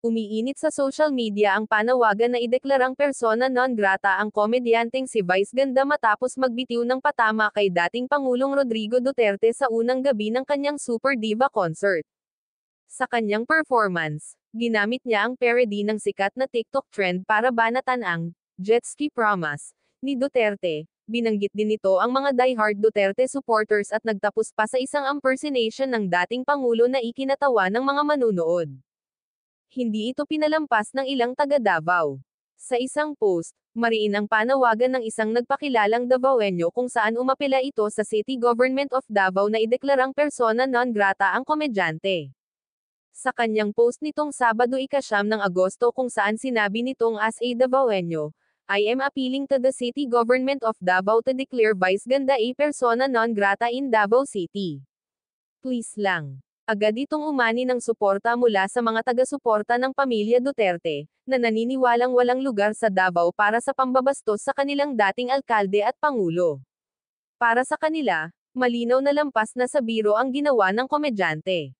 Umiinit sa social media ang panawagan na ideklarang persona non grata ang komedyanteng si Vice Ganda matapos magbitiw ng patama kay dating Pangulong Rodrigo Duterte sa unang gabi ng kanyang Super Diva concert. Sa kanyang performance, ginamit niya ang parody ng sikat na TikTok trend para banatan ang jet ski promise ni Duterte. Binanggit din nito ang mga diehard Duterte supporters at nagtapos pa sa isang impersonation ng dating Pangulo na ikinatawa ng mga manunood. Hindi ito pinalampas ng ilang taga Davao. Sa isang post, mariin ang panawagan ng isang nagpakilalang Davaoenyo kung saan umapela ito sa City Government of Davao na ideklarang persona non grata ang komedyante. Sa kanyang post nitong Sabado ika-9 ng Agosto kung saan sinabi nitong as a Davaoenyo, I am appealing to the City Government of Davao to declare Vice Ganda a persona non grata in Davao City. Please lang. Agad itong umani ng suporta mula sa mga taga-suporta ng pamilya Duterte, na naniniwalang walang lugar sa Davao para sa pambabastos sa kanilang dating alkalde at pangulo. Para sa kanila, malinaw na lampas na sa biro ang ginawa ng komedyante.